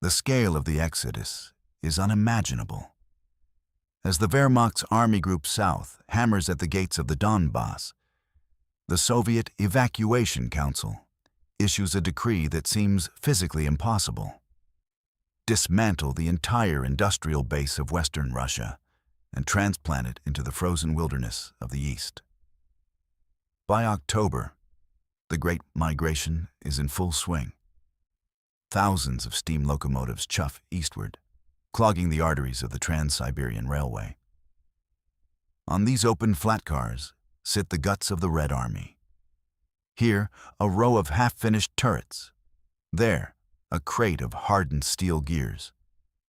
The scale of the exodus is unimaginable. As the Wehrmacht's Army Group South hammers at the gates of the Donbass, the Soviet Evacuation Council issues a decree that seems physically impossible. Dismantle the entire industrial base of Western Russia and transplant it into the frozen wilderness of the East. By October, the Great Migration is in full swing. Thousands of steam locomotives chuff eastward, clogging the arteries of the Trans-Siberian Railway. On these open flat cars sit the guts of the Red Army. Here, a row of half-finished turrets. There, a crate of hardened steel gears.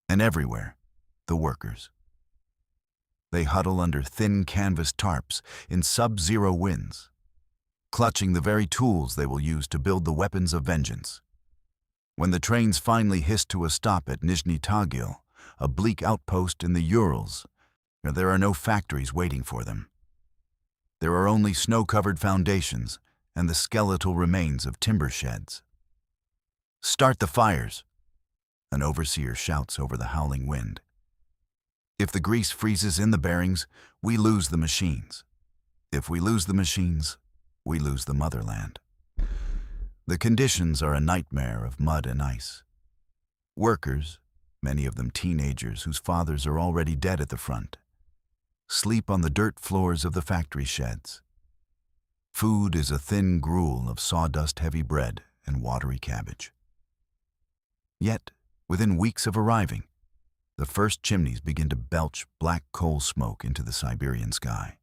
And everywhere, the workers. They huddle under thin canvas tarps in sub-zero winds, clutching the very tools they will use to build the weapons of vengeance. When the trains finally hiss to a stop at Nizhny Tagil, a bleak outpost in the Urals, there are no factories waiting for them. There are only snow-covered foundations and the skeletal remains of timber sheds. "Start the fires," an overseer shouts over the howling wind. If the grease freezes in the bearings, we lose the machines. If we lose the machines, we lose the motherland. The conditions are a nightmare of mud and ice. Workers, many of them teenagers whose fathers are already dead at the front, sleep on the dirt floors of the factory sheds. Food is a thin gruel of sawdust-heavy bread and watery cabbage. Yet, within weeks of arriving, the first chimneys begin to belch black coal smoke into the Siberian sky.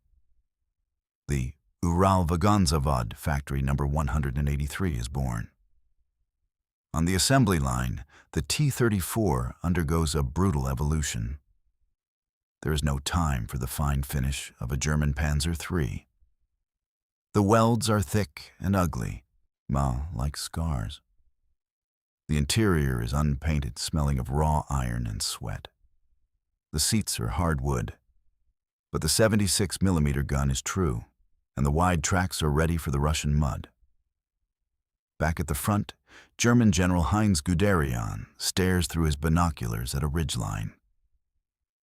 The Ural Vagonzavod factory number 183 is born. On the assembly line, the T-34 undergoes a brutal evolution. There is no time for the fine finish of a German Panzer III. The welds are thick and ugly, like scars. The interior is unpainted, smelling of raw iron and sweat. The seats are hard wood, but the 76mm gun is true, and the wide tracks are ready for the Russian mud. Back at the front, German General Heinz Guderian stares through his binoculars at a ridgeline.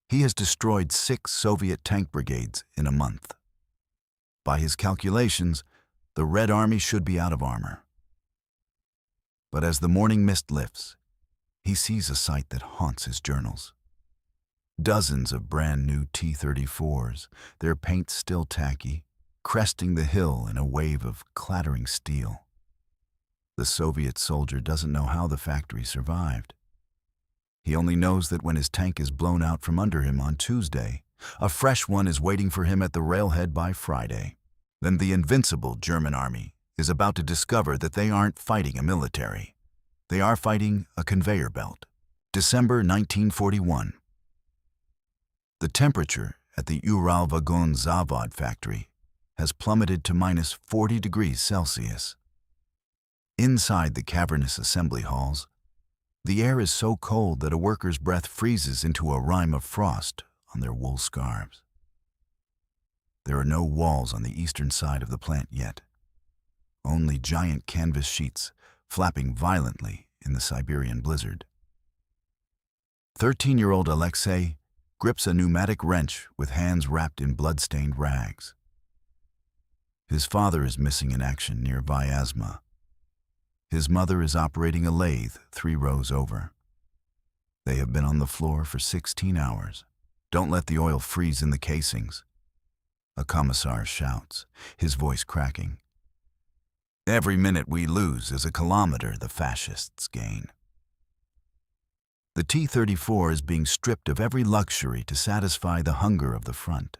He has destroyed 6 Soviet tank brigades in a month. By his calculations, the Red Army should be out of armor. But as the morning mist lifts, he sees a sight that haunts his journals. Dozens of brand-new T-34s, their paint still tacky, cresting the hill in a wave of clattering steel. The Soviet soldier doesn't know how the factory survived. He only knows that when his tank is blown out from under him on Tuesday, a fresh one is waiting for him at the railhead by Friday. Then the invincible German army is about to discover that they aren't fighting a military. They are fighting a conveyor belt. December 1941. The temperature at the Ural Vagonzavod factory has plummeted to minus 40 degrees Celsius. Inside the cavernous assembly halls, the air is so cold that a worker's breath freezes into a rime of frost on their wool scarves. There are no walls on the eastern side of the plant yet, only giant canvas sheets flapping violently in the Siberian blizzard. 13-year-old Alexei grips a pneumatic wrench with hands wrapped in blood-stained rags. His father is missing in action near Vyazma. His mother is operating a lathe 3 rows over. They have been on the floor for 16 hours. "Don't let the oil freeze in the casings," a commissar shouts, his voice cracking. "Every minute we lose is a kilometer the fascists gain." The T-34 is being stripped of every luxury to satisfy the hunger of the front.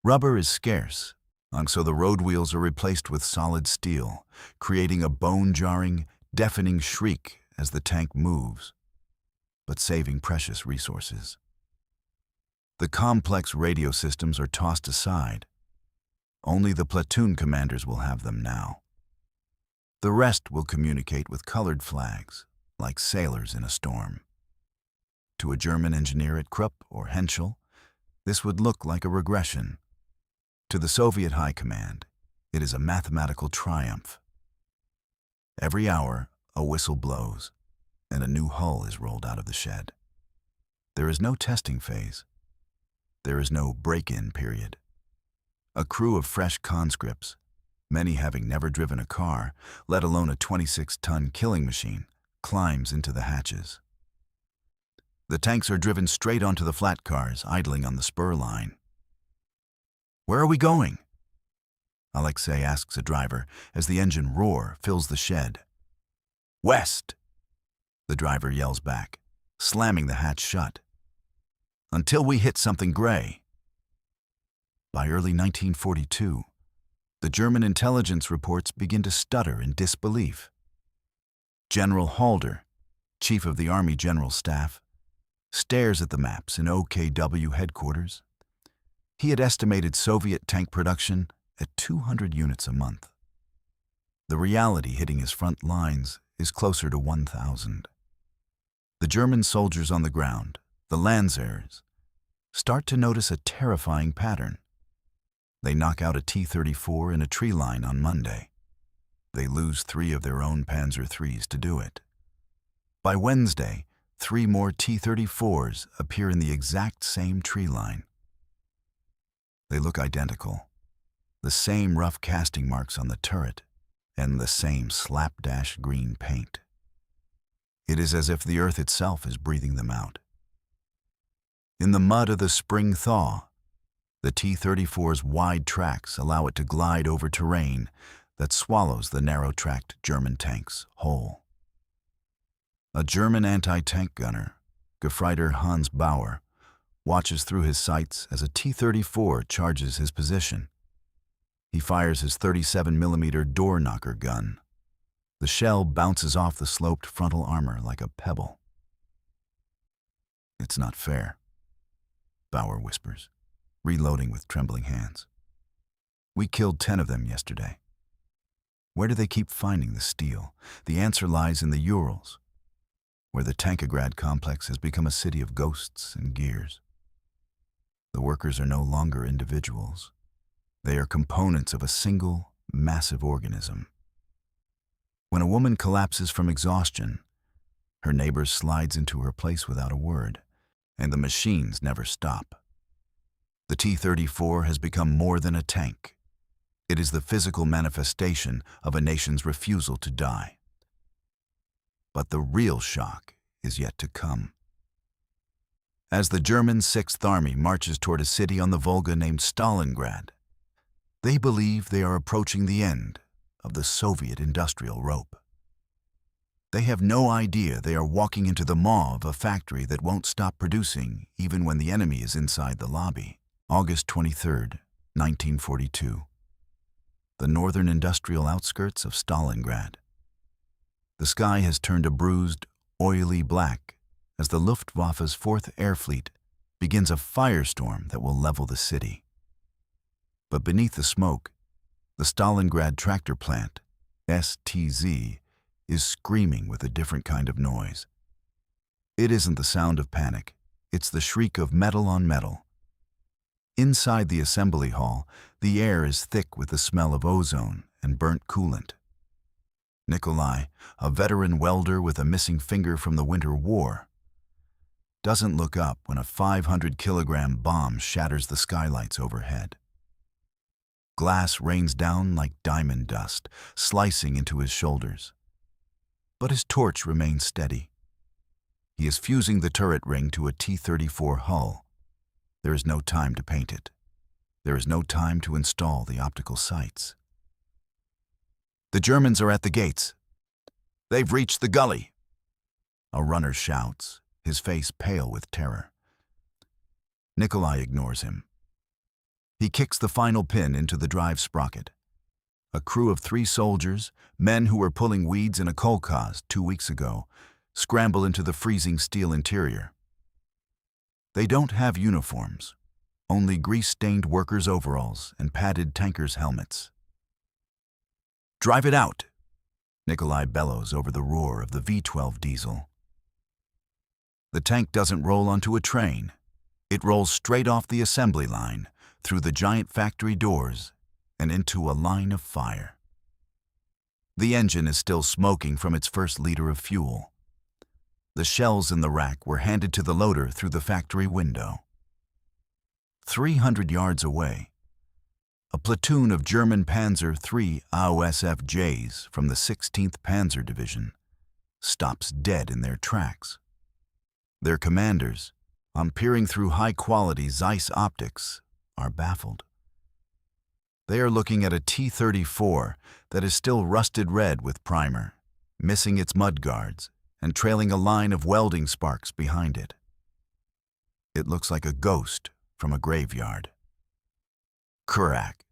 Rubber is scarce, and so the road wheels are replaced with solid steel, creating a bone-jarring, deafening shriek as the tank moves, but saving precious resources. The complex radio systems are tossed aside. Only the platoon commanders will have them now. The rest will communicate with colored flags, like sailors in a storm. To a German engineer at Krupp or Henschel, this would look like a regression. To the Soviet High Command, it is a mathematical triumph. Every hour, a whistle blows, and a new hull is rolled out of the shed. There is no testing phase. There is no break-in period. A crew of fresh conscripts, many having never driven a car, let alone a 26-ton killing machine, climbs into the hatches. The tanks are driven straight onto the flat cars idling on the spur line. "Where are we going?" Alexei asks a driver as the engine roar fills the shed. "West," the driver yells back, slamming the hatch shut. "Until we hit something gray." By early 1942, the German intelligence reports begin to stutter in disbelief. General Halder, chief of the Army General Staff, stares at the maps in OKW headquarters. He had estimated Soviet tank production at 200 units a month. The reality hitting his front lines is closer to 1,000. The German soldiers on the ground, the Lansers, start to notice a terrifying pattern. They knock out a T-34 in a tree line on Monday. They lose 3 of their own Panzer IIIs to do it. By Wednesday, 3 more T-34s appear in the exact same tree line. They look identical. The same rough casting marks on the turret, and the same slapdash green paint. It is as if the earth itself is breathing them out. In the mud of the spring thaw, the T-34's wide tracks allow it to glide over terrain that swallows the narrow-tracked German tanks whole. A German anti-tank gunner, Gefreiter Hans Bauer, watches through his sights as a T-34 charges his position. He fires his 37mm door-knocker gun. The shell bounces off the sloped frontal armor like a pebble. "It's not fair," Bauer whispers, reloading with trembling hands. "We killed 10 of them yesterday. Where do they keep finding the steel? The answer lies in the Urals, where the Tankograd complex has become a city of ghosts and gears. The workers are no longer individuals. They are components of a single, massive organism. When a woman collapses from exhaustion, her neighbor slides into her place without a word, and the machines never stop. The T-34 has become more than a tank. It is the physical manifestation of a nation's refusal to die. But the real shock is yet to come. As the German 6th Army marches toward a city on the Volga named Stalingrad, they believe they are approaching the end of the Soviet industrial rope. They have no idea they are walking into the maw of a factory that won't stop producing even when the enemy is inside the lobby. August 23, 1942. The northern industrial outskirts of Stalingrad. The sky has turned a bruised, oily black as the Luftwaffe's 4th Air Fleet begins a firestorm that will level the city. But beneath the smoke, the Stalingrad tractor plant, STZ, is screaming with a different kind of noise. It isn't the sound of panic, it's the shriek of metal on metal. Inside the assembly hall, the air is thick with the smell of ozone and burnt coolant. Nikolai, a veteran welder with a missing finger from the Winter War, doesn't look up when a 500-kilogram bomb shatters the skylights overhead. Glass rains down like diamond dust, slicing into his shoulders. But his torch remains steady. He is fusing the turret ring to a T-34 hull. There is no time to paint it. There is no time to install the optical sights. The Germans are at the gates. "They've reached the gully," a runner shouts, his face pale with terror. Nikolai ignores him. He kicks the final pin into the drive sprocket. A crew of 3 soldiers, men who were pulling weeds in a kolkhoz 2 weeks ago, scramble into the freezing steel interior. They don't have uniforms, only grease-stained workers' overalls and padded tankers' helmets. "Drive it out," Nikolai bellows over the roar of the V12 diesel. The tank doesn't roll onto a train. It rolls straight off the assembly line, through the giant factory doors, and into a line of fire. The engine is still smoking from its first liter of fuel. The shells in the rack were handed to the loader through the factory window. 300 yards away, a platoon of German Panzer III AOSFJs from the 16th Panzer Division stops dead in their tracks. Their commanders, on peering through high-quality Zeiss optics, are baffled. They are looking at a T-34 that is still rusted red with primer, missing its mudguards and trailing a line of welding sparks behind it. It looks like a ghost from a graveyard. Crack.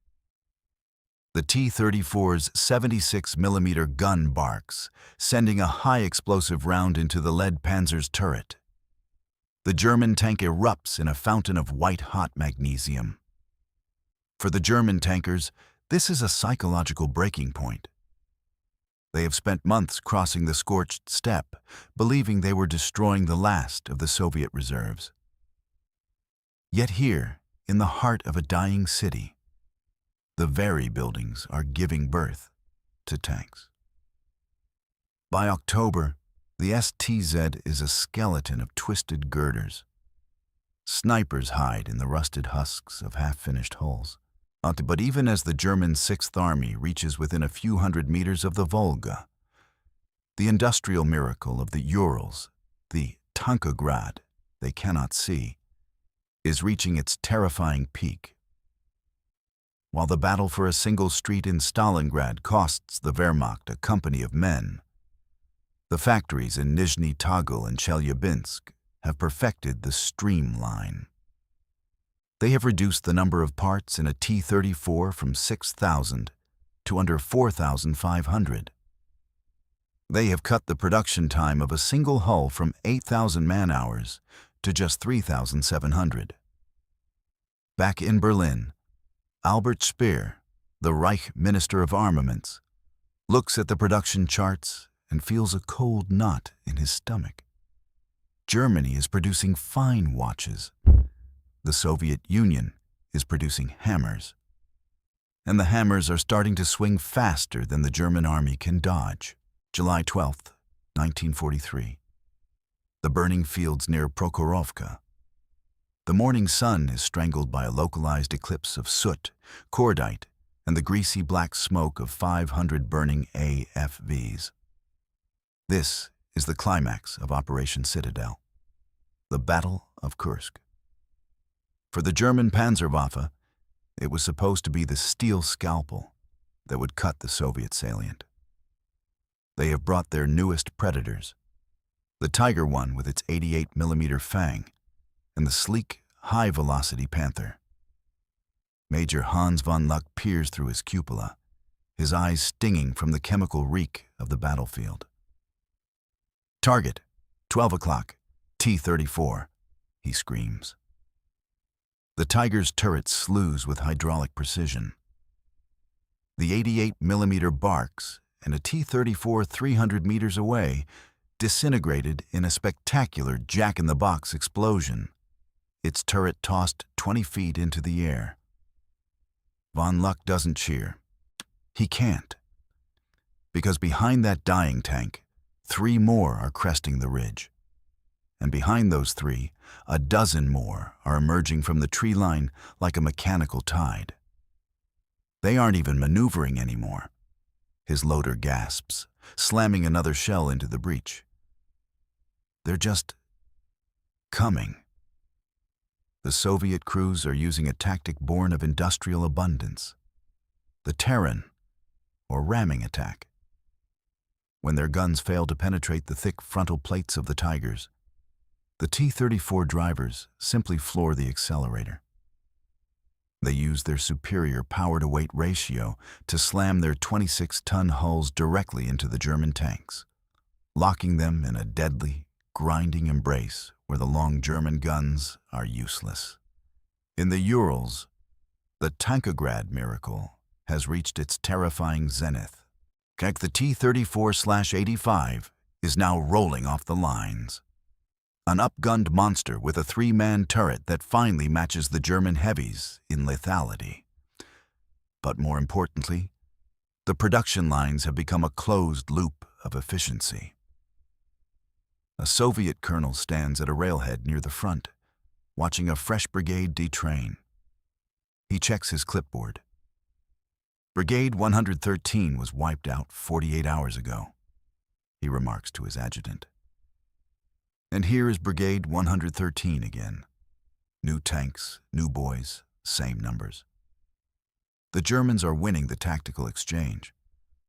The T-34's 76mm gun barks, sending a high-explosive round into the lead Panzer's turret. The German tank erupts in a fountain of white-hot magnesium. For the German tankers, this is a psychological breaking point. They have spent months crossing the scorched steppe, believing they were destroying the last of the Soviet reserves. Yet here, in the heart of a dying city, the very buildings are giving birth to tanks. By October, the STZ is a skeleton of twisted girders. Snipers hide in the rusted husks of half-finished hulls. But even as the German Sixth Army reaches within a few hundred meters of the Volga, the industrial miracle of the Urals, the Tankograd they cannot see, is reaching its terrifying peak. While the battle for a single street in Stalingrad costs the Wehrmacht a company of men, the factories in Nizhny Tagil and Chelyabinsk have perfected the streamline. They have reduced the number of parts in a T-34 from 6,000 to under 4,500. They have cut the production time of a single hull from 8,000 man-hours to just 3,700. Back in Berlin, Albert Speer, the Reich Minister of Armaments, looks at the production charts and feels a cold knot in his stomach. Germany is producing fine watches. The Soviet Union is producing hammers. And the hammers are starting to swing faster than the German army can dodge. July 12, 1943. The burning fields near Prokhorovka. The morning sun is strangled by a localized eclipse of soot, cordite, and the greasy black smoke of 500 burning AFVs. This is the climax of Operation Citadel, the Battle of Kursk. For the German Panzerwaffe, it was supposed to be the steel scalpel that would cut the Soviet salient. They have brought their newest predators, the Tiger One with its 88mm Fang, and the sleek, high-velocity Panther. Major Hans von Luck peers through his cupola, his eyes stinging from the chemical reek of the battlefield. Target, 12 o'clock, T-34, he screams. The Tiger's turret slews with hydraulic precision. The 88mm barks and a T-34 300 meters away disintegrated in a spectacular jack-in-the-box explosion, its turret tossed 20 feet into the air. Von Luck doesn't cheer. He can't. Because behind that dying tank, 3 more are cresting the ridge. And behind those 3, a dozen more are emerging from the tree line like a mechanical tide. They aren't even maneuvering anymore. His loader gasps, slamming another shell into the breach. They're just coming. The Soviet crews are using a tactic born of industrial abundance, the Terran, or ramming attack. When their guns fail to penetrate the thick frontal plates of the Tigers, the T-34 drivers simply floor the accelerator. They use their superior power-to-weight ratio to slam their 26-ton hulls directly into the German tanks, locking them in a deadly, grinding embrace where the long German guns are useless. In the Urals, the Tankograd miracle has reached its terrifying zenith. The T-34/85 is now rolling off the lines. An upgunned monster with a 3-man turret that finally matches the German heavies in lethality. But more importantly, the production lines have become a closed loop of efficiency. A Soviet colonel stands at a railhead near the front, watching a fresh brigade detrain. He checks his clipboard. Brigade 113 was wiped out 48 hours ago, he remarks to his adjutant. And here is Brigade 113 again. New tanks, new boys, same numbers. The Germans are winning the tactical exchange,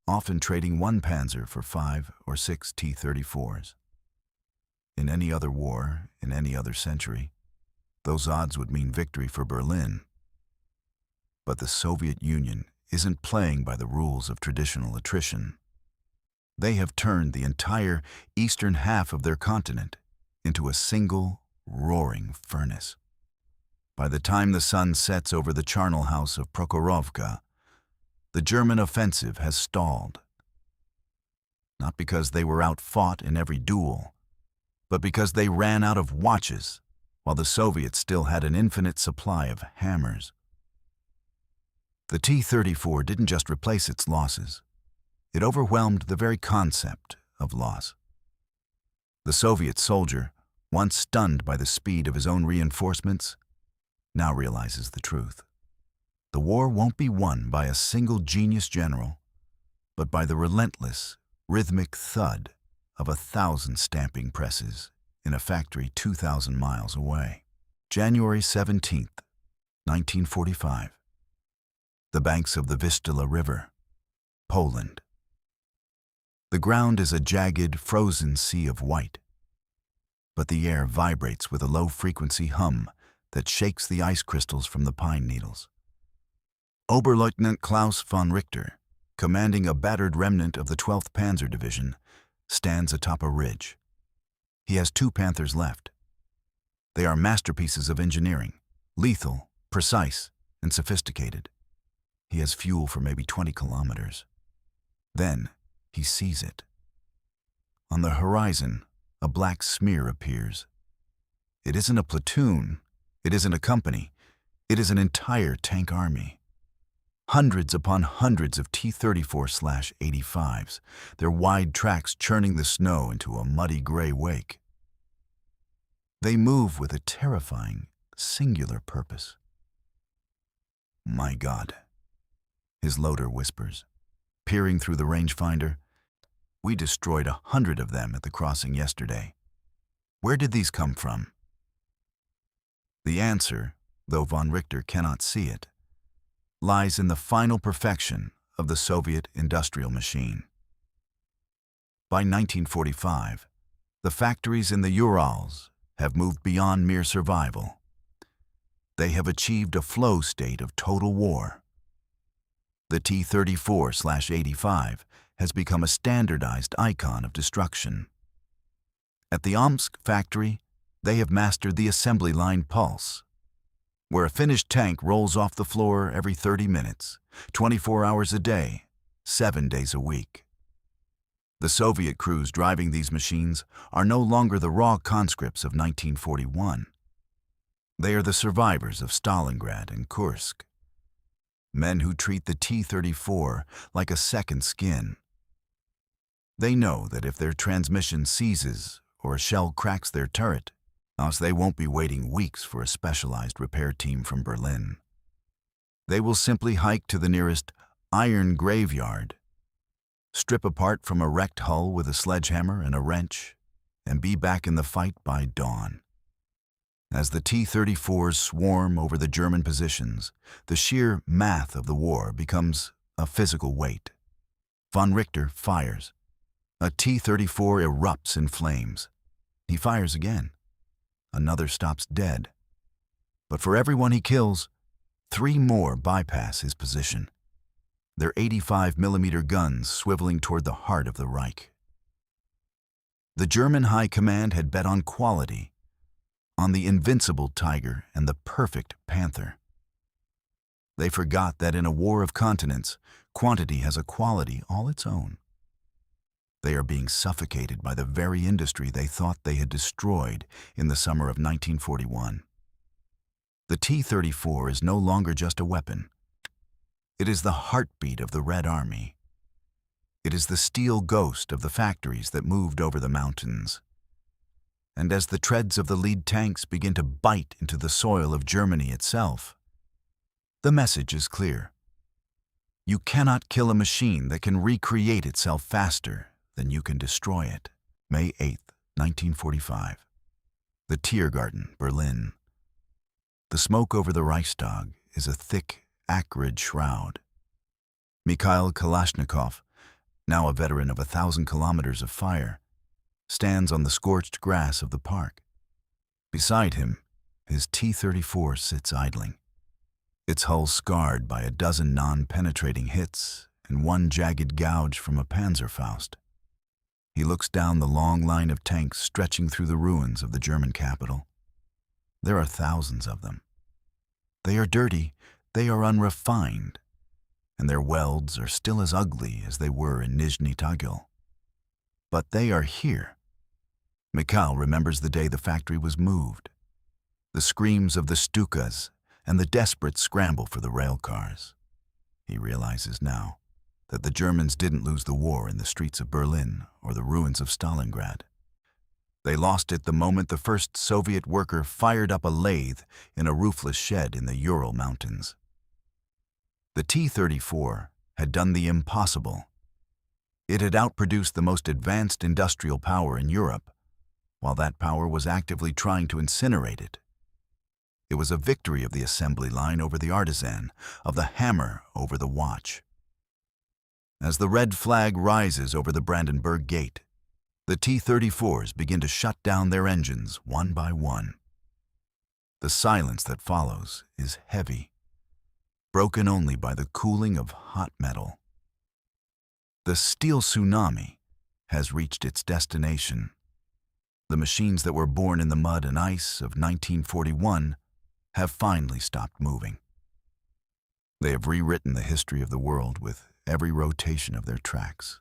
often trading one Panzer for 5 or 6 T-34s. In any other war, in any other century, those odds would mean victory for Berlin. But the Soviet Union isn't playing by the rules of traditional attrition. They have turned the entire eastern half of their continent into a single, roaring furnace. By the time the sun sets over the charnel house of Prokhorovka, the German offensive has stalled. Not because they were outfought in every duel, but because they ran out of watches, while the Soviets still had an infinite supply of hammers. The T-34 didn't just replace its losses. It overwhelmed the very concept of loss. The Soviet soldier, once stunned by the speed of his own reinforcements, now realizes the truth. The war won't be won by a single genius general, but by the relentless, rhythmic thud of 1,000 stamping presses in a factory 2,000 miles away. January 17th, 1945. The banks of the Vistula River, Poland. The ground is a jagged, frozen sea of white, but the air vibrates with a low-frequency hum that shakes the ice crystals from the pine needles. Oberleutnant Klaus von Richter, commanding a battered remnant of the 12th Panzer Division, stands atop a ridge. He has 2 Panthers left. They are masterpieces of engineering, lethal, precise, and sophisticated. He has fuel for maybe 20 kilometers. Then he sees it. On the horizon, a black smear appears. It isn't a platoon, it isn't a company, it is an entire tank army. Hundreds upon hundreds of T-34/85s, their wide tracks churning the snow into a muddy gray wake. They move with a terrifying, singular purpose. My God, his loader whispers, peering through the rangefinder. We destroyed 100 of them at the crossing yesterday. Where did these come from? The answer, though von Richter cannot see it, lies in the final perfection of the Soviet industrial machine. By 1945, the factories in the Urals have moved beyond mere survival. They have achieved a flow state of total war. The T-34/85 has become a standardized icon of destruction. At the Omsk factory, they have mastered the assembly line pulse, where a finished tank rolls off the floor every 30 minutes, 24 hours a day, 7 days a week. The Soviet crews driving these machines are no longer the raw conscripts of 1941. They are the survivors of Stalingrad and Kursk. Men who treat the T-34 like a second skin. They know that if their transmission seizes or a shell cracks their turret, else they won't be waiting weeks for a specialized repair team from Berlin. They will simply hike to the nearest iron graveyard, strip apart from a wrecked hull with a sledgehammer and a wrench, and be back in the fight by dawn. As the T-34s swarm over the German positions, the sheer math of the war becomes a physical weight. Von Richter fires. A T-34 erupts in flames. He fires again. Another stops dead. But for everyone he kills, 3 more bypass his position, their 85mm guns swiveling toward the heart of the Reich. The German High Command had bet on quality, on the invincible Tiger and the perfect Panther. They forgot that in a war of continents, quantity has a quality all its own. They are being suffocated by the very industry they thought they had destroyed in the summer of 1941. The T-34 is no longer just a weapon. It is the heartbeat of the Red Army. It is the steel ghost of the factories that moved over the mountains. And as the treads of the lead tanks begin to bite into the soil of Germany itself, the message is clear. You cannot kill a machine that can recreate itself faster than you can destroy it. May 8th, 1945. The Tiergarten, Berlin. The smoke over the Reichstag is a thick, acrid shroud. Mikhail Kalashnikov, now a veteran of 1,000 kilometers of fire, stands on the scorched grass of the park. Beside him, his T-34 sits idling, its hull scarred by a dozen non-penetrating hits and one jagged gouge from a Panzerfaust. He looks down the long line of tanks stretching through the ruins of the German capital. There are thousands of them. They are dirty, they are unrefined, and their welds are still as ugly as they were in Nizhny Tagil. But they are here. Mikhail remembers the day the factory was moved, the screams of the Stukas, and the desperate scramble for the rail cars. He realizes now that the Germans didn't lose the war in the streets of Berlin or the ruins of Stalingrad. They lost it the moment the first Soviet worker fired up a lathe in a roofless shed in the Ural Mountains. The T-34 had done the impossible. It had outproduced the most advanced industrial power in Europe, while that power was actively trying to incinerate it. It was a victory of the assembly line over the artisan, of the hammer over the watch. As the red flag rises over the Brandenburg Gate, the T-34s begin to shut down their engines one by one. The silence that follows is heavy, broken only by the cooling of hot metal. The steel tsunami has reached its destination. The machines that were born in the mud and ice of 1941 have finally stopped moving. They have rewritten the history of the world with every rotation of their tracks.